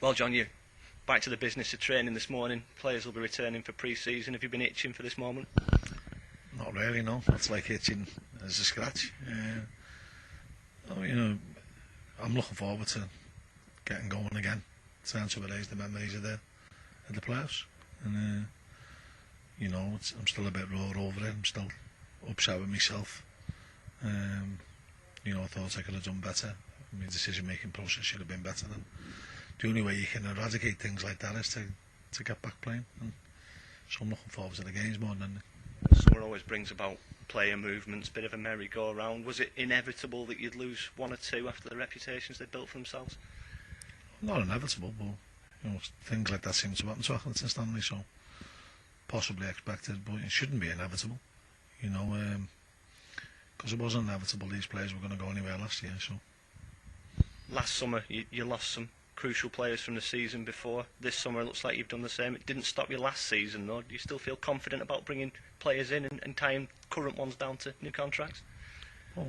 Well, John, you back to the business of training this morning. Players will be returning for pre-season. Have you been itching for this moment? Not really, no. It's like itching as a scratch. I'm looking forward to getting going again. Trying to erase the memories of the playoffs. And I'm still a bit raw over it. I'm still upset with myself. I thought I could have done better. My decision-making process should have been better. And the only way you can eradicate things like that is to get back playing. And so I'm looking forward to the games more than anything. Summer always brings about player movements, bit of a merry-go-round. Was it inevitable that you'd lose one or two after the reputations they built for themselves? Not inevitable, but things like that seem to happen to athletes instantly, so possibly expected, but it shouldn't be inevitable. Because it wasn't inevitable these players were going to go anywhere last year. So last summer you lost some crucial players from the season before. This summer it looks like you've done the same. It didn't stop you last season though. Do you still feel confident about bringing players in and tying current ones down to new contracts? Well,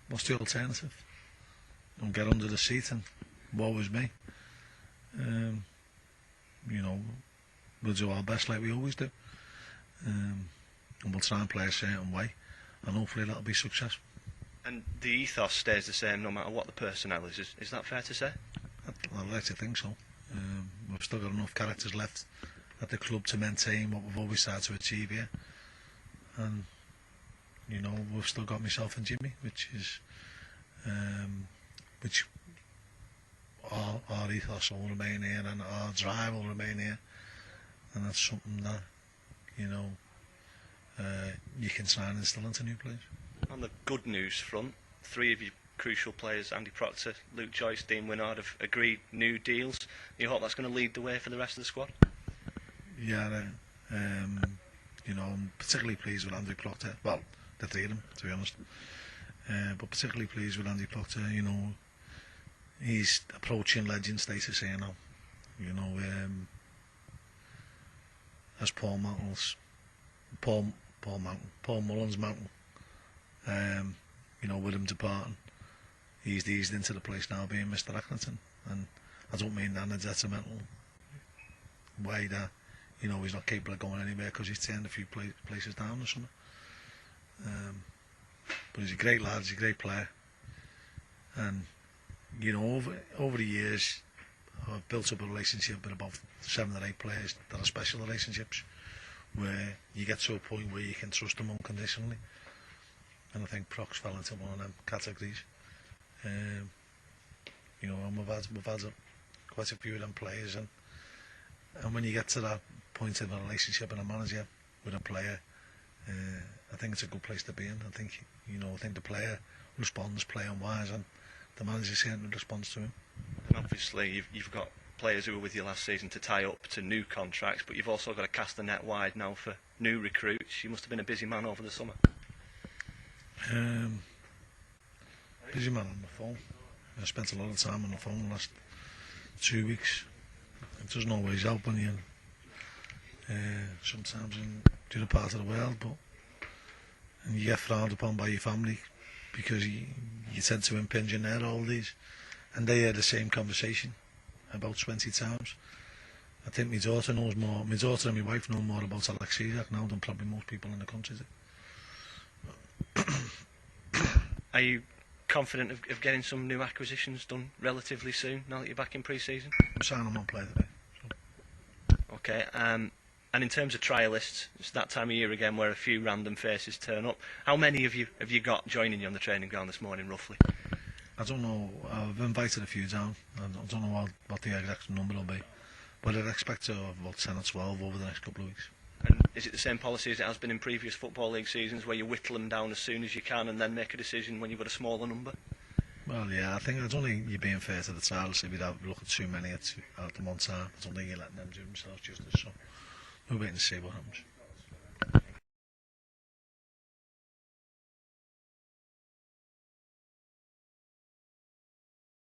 what's the alternative? Don't get under the seat and woe is me. We'll do our best like we always do. And we'll try and play a certain way, and hopefully that'll be successful. And the ethos stays the same no matter what the personnel is. Is that fair to say? I'd like to think so. We've still got enough characters left at the club to maintain what we've always tried to achieve here. And we've still got myself and Jimmy, which our ethos will remain here, and our drive will remain here. And that's something that you can try and instill into new players. On the good news front, three of your crucial players, Andy Proctor, Luke Joyce, Dean Winnard, have agreed new deals. You hope that's going to lead the way for the rest of the squad? Yeah, I'm particularly pleased with Andy Proctor. Well, the three of them, to be honest. But particularly pleased with Andy Proctor. He's approaching legend status here now. As Paul Mullins Mountain, with him departing, he's eased into the place now being Mr. Accrington, and I don't mean that in a detrimental way that he's not capable of going anywhere because he's turned a few places down or something. But he's a great lad, he's a great player, and over the years I've built up a relationship with about 7 or 8 players that are special relationships, where you get to a point where you can trust them unconditionally, and I think Prox fell into one of them categories. And we've had quite a few of them players, and when you get to that point in a relationship and a manager with a player, I think it's a good place to be in. I think the player responds playing wise, and the manager certainly responds to him. And obviously you've got players who were with you last season to tie up to new contracts, but you've also got to cast the net wide now for new recruits. You must have been a busy man over the summer. Busy man on the phone. I spent a lot of time on the phone the last 2 weeks. It doesn't always help when you're sometimes in the other part of the world, and you get frowned upon by your family because you tend to impinge in their oldies, and they hear the same conversation about 20 times. I think my daughter knows more. My daughter and my wife know more about Alex Isak now than probably most people in the country do. Are you confident of getting some new acquisitions done relatively soon now that you're back in pre-season? I'm signing on play today. Okay, and in terms of trialists, it's that time of year again where a few random faces turn up. How many have you got joining you on the training ground this morning, roughly? I don't know. I've invited a few down. I don't know what the exact number will be, but I'd expect to have about 10 or 12 over the next couple of weeks. And is it the same policy as it has been in previous Football League seasons, where you whittle them down as soon as you can and then make a decision when you've got a smaller number? Well, yeah, I think it's only you're being fair to the trials if you don't look at too many at the one time. I don't think you're letting them do themselves justice, so we'll wait and see what happens.